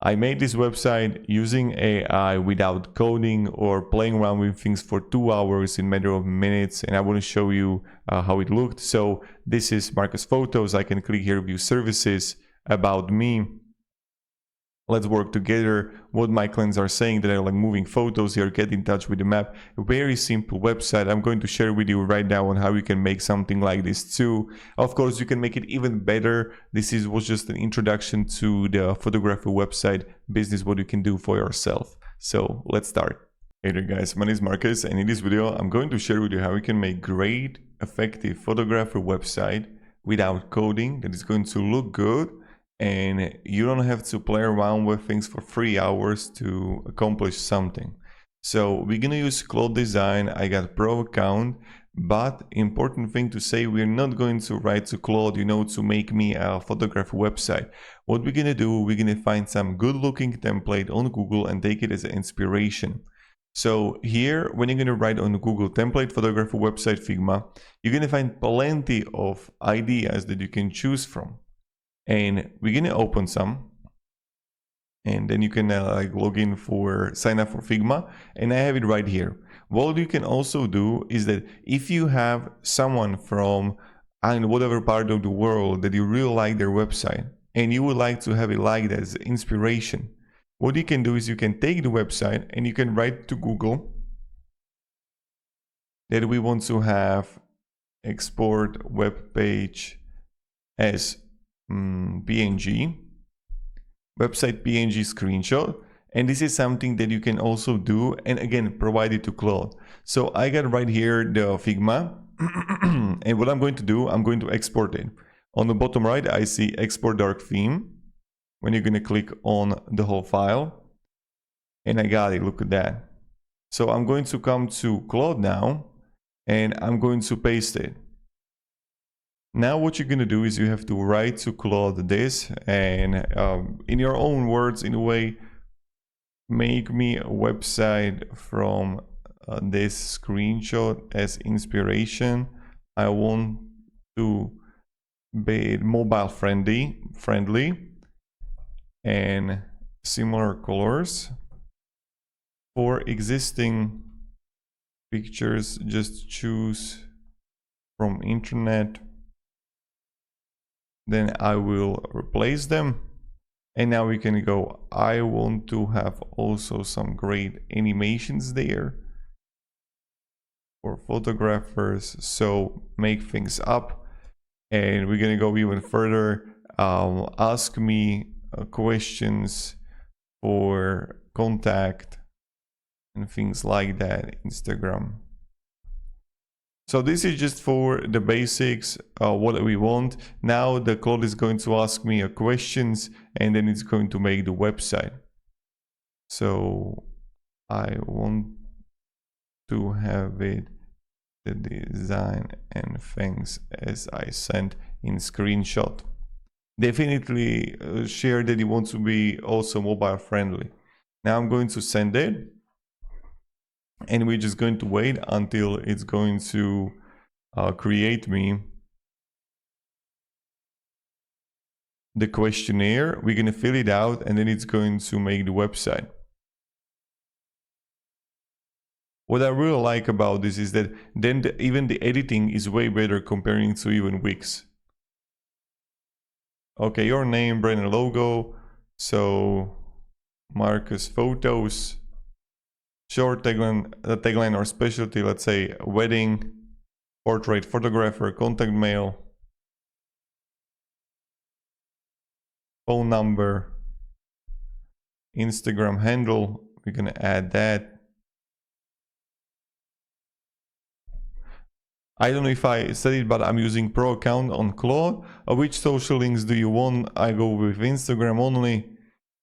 I made this website using AI without coding or playing around with things for 2 hours in a matter of minutes, and I want to show you how it looked. So this is Marcus Photos. I can click here, view services, about me. Let's work together. What my clients are saying, that are like moving photos here, get in touch with the map. A very simple website. I'm going to share with you right now on how you can make something like this too. Of course, you can make it even better. Was just an introduction to the photography website business, what you can do for yourself. So let's start. Hey there guys, my name is Marcus, and in this video I'm going to share with you how you can make great, effective photographer website without coding that is going to look good, and you don't have to play around with things for 3 hours to accomplish something. So we're gonna use Claude Design. I got pro account, but important thing to say, we're not going to write to Claude, to make me a photography website. What we're gonna do, we're gonna find some good looking template on Google and take it as an inspiration. So here, when you're gonna write on Google template photography website Figma, you're gonna find plenty of ideas that you can choose from. And we're gonna open some, and then you can log in sign up for Figma, and I have it right here. What you can also do is that if you have someone from whatever part of the world that you really like their website and you would like to have it like that as inspiration, what you can do is you can take the website and you can write to Google that we want to have export web page as PNG, website PNG screenshot, and this is something that you can also do, and again provide it to Claude. So I got right here the Figma and what I'm going to do, I'm going to export it. On the bottom right I see export dark theme. When you're going to click on the whole file, and I got it, look at that. So I'm going to come to Claude now, and I'm going to paste it. Now what you're going to do is you have to write to Claude this, and in your own words, in a way, make me a website from this screenshot as inspiration. I want to be mobile friendly and similar colors. For existing pictures, just choose from internet. Then I will replace them, and now we can go, I want to have also some great animations there for photographers, so make things up. And we're gonna go even further. Ask me questions for contact and things like that, Instagram. So this is just for the basics, what we want. Now the Claude is going to ask me questions, and then it's going to make the website. So I want to have it, the design and things as I sent in screenshot. Definitely share that you want to be also mobile friendly. Now I'm going to send it, and we're just going to wait until it's going to create me the questionnaire. We're going to fill it out, and then it's going to make the website. What I really like about this is that then even the editing is way better comparing to even Wix. Okay, your name, brand and logo. So Marcus Photos. Short tagline or specialty, let's say wedding, portrait photographer, contact mail, phone number, Instagram handle. We're gonna add that. I don't know if I said it, but I'm using pro account on Claude. Which social links do you want? I go with Instagram only.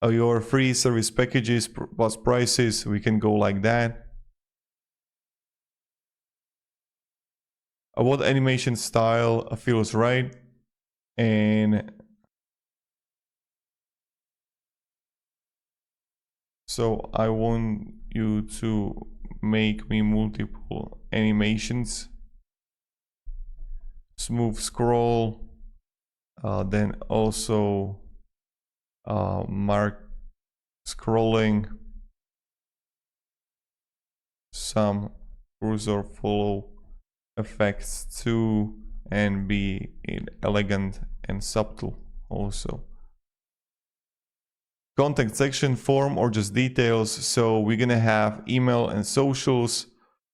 Your free service packages plus prices, we can go like that. What animation style feels right? And so I want you to make me multiple animations. Smooth scroll, then also mark scrolling, some cursor follow effects too, and be elegant and subtle also. Contact section, form, or just details. So we're gonna have email and socials,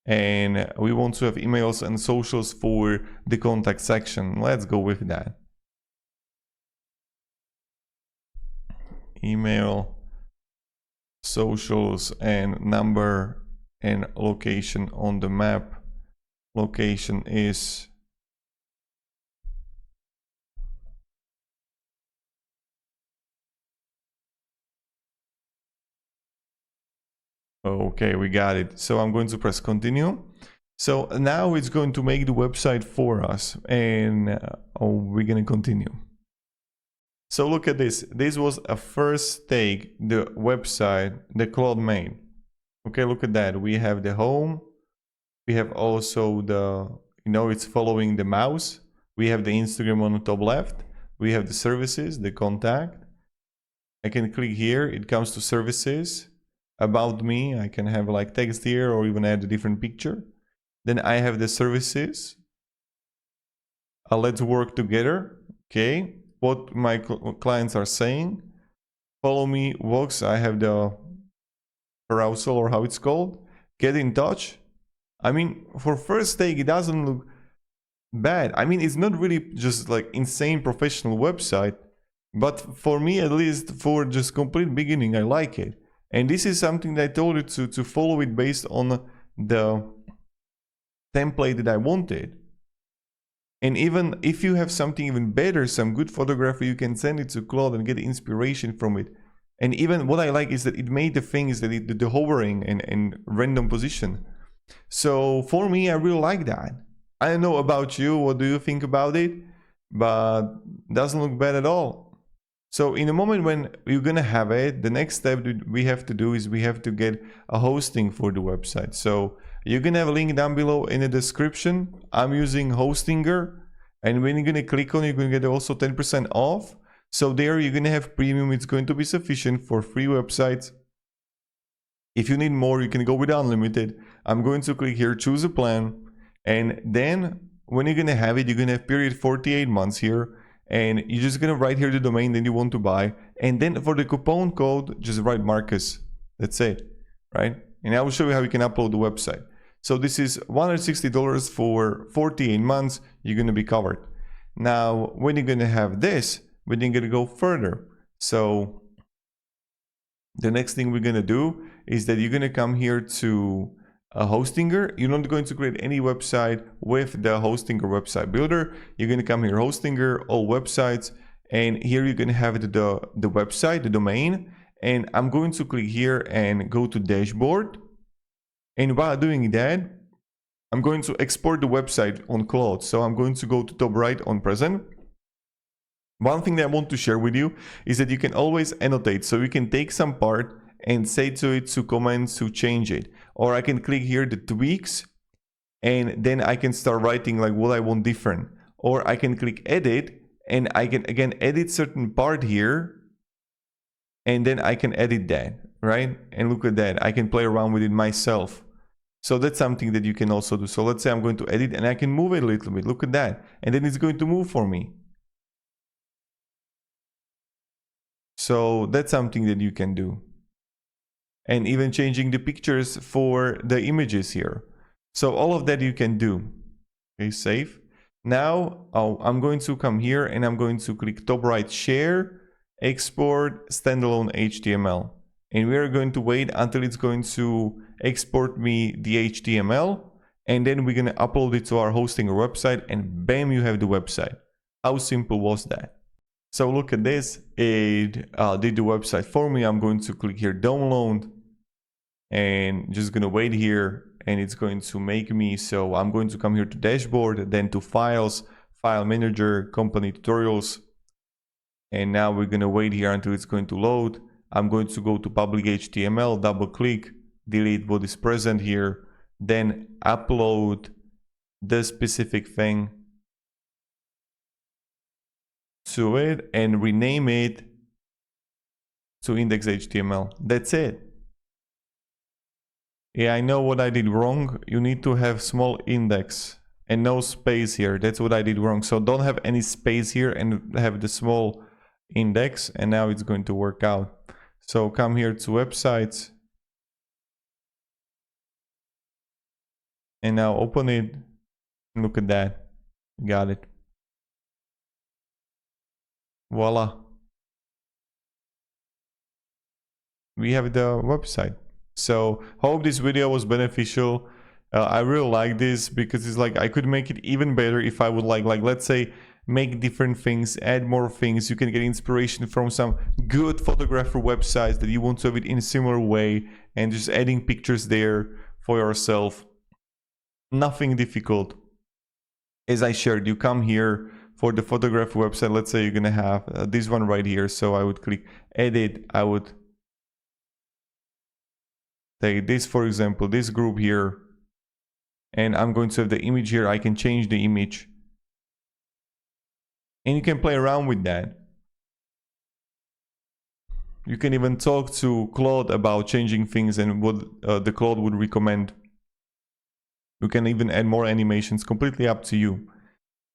and we want to have emails and socials for the contact section. Let's go with that. Email, socials, and number and location on the map. Location is okay, we got it. So I'm going to press continue. So now it's going to make the website for us, and we're gonna continue. So look at this. This was a first take, the website the Claude made. Okay, look at that. We have the home. We have also the, it's following the mouse. We have the Instagram on the top left. We have the services, the contact. I can click here. It comes to services. About me, I can have like text here or even add a different picture. Then I have the services. Let's work together. Okay, what my clients are saying. Follow me, Vox. I have the carousel, or how it's called. Get in touch. I mean, for first take, it doesn't look bad. I mean, it's not really just like insane professional website, but for me, at least for just complete beginning, I like it. And this is something that I told you to follow it based on the template that I wanted. And even if you have something even better, some good photography, you can send it to Claude and get inspiration from it. And even what I like is that it made the things that the hovering and random position. So for me, I really like that. I don't know about you, what do you think about it? But doesn't look bad at all. So in a moment when you're gonna have it, the next step that we have to do is we have to get a hosting for the website. So you're gonna have a link down below in the description. I'm using Hostinger, and when you're gonna click on it, you're gonna get also 10% off. So there you're gonna have premium. It's going to be sufficient for free websites. If you need more, you can go with unlimited. I'm going to click here, choose a plan, and then when you're gonna have it, you're gonna have period 48 months here, and you're just gonna write here the domain that you want to buy, and then for the coupon code, just write Marcus. That's it, right? And I will show you how you can upload the website. So this is $160 for 48 months. You're gonna be covered. Now, when you're gonna have this, we're gonna go further. So the next thing we're gonna do is that you're gonna come here to a Hostinger. You're not going to create any website with the Hostinger website builder. You're gonna come here, Hostinger, all websites, and here you're gonna have the website, the domain, and I'm going to click here and go to dashboard. And while doing that, I'm going to export the website on Claude. So I'm going to go to top right on present. One thing that I want to share with you is that you can always annotate. So you can take some part and say to it to comment to change it. Or I can click here the tweaks, and then I can start writing like what I want different. Or I can click edit, and I can again edit certain part here, and then I can edit that, right? And look at that, I can play around with it myself. So that's something that you can also do. So let's say I'm going to edit and I can move it a little bit, look at that. And then it's going to move for me. So that's something that you can do. And even changing the pictures for the images here. So all of that you can do. Okay, save. Now I'm going to come here and I'm going to click top right, share, export, standalone HTML. And we are going to wait until it's going to export me the HTML. And then we're going to upload it to our Hostinger website, and bam, you have the website. How simple was that? So look at this, it did the website for me. I'm going to click here, download, and just gonna wait here, and it's going to make me, so I'm going to come here to dashboard, then to files, file manager, company tutorials, and now we're gonna wait here until it's going to load. I'm going to go to public HTML, double click, delete what is present here, then upload the specific thing to it and rename it to index HTML. That's it. Yeah, I know what I did wrong. You need to have small index and no space here. That's what I did wrong. So don't have any space here and have the small index, and now it's going to work out. So come here to websites and now open it. Look at that. Got it. Voila. We have the website. So hope this video was beneficial. I really like this because it's like I could make it even better if I would like let's say make different things, add more things. You can get inspiration from some good photographer websites that you want to have it in a similar way, and just adding pictures there for yourself. Nothing difficult. As I shared, you come here for the photographer website. Let's say you're gonna have this one right here. So I would click edit. I would take this, for example, this group here, and I'm going to have the image here. I can change the image, and you can play around with that. You can even talk to Claude about changing things and what the Claude would recommend. You can even add more animations, completely up to you.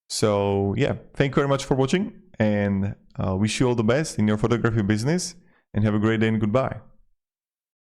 So yeah, thank you very much for watching, and wish you all the best in your photography business, and have a great day and goodbye.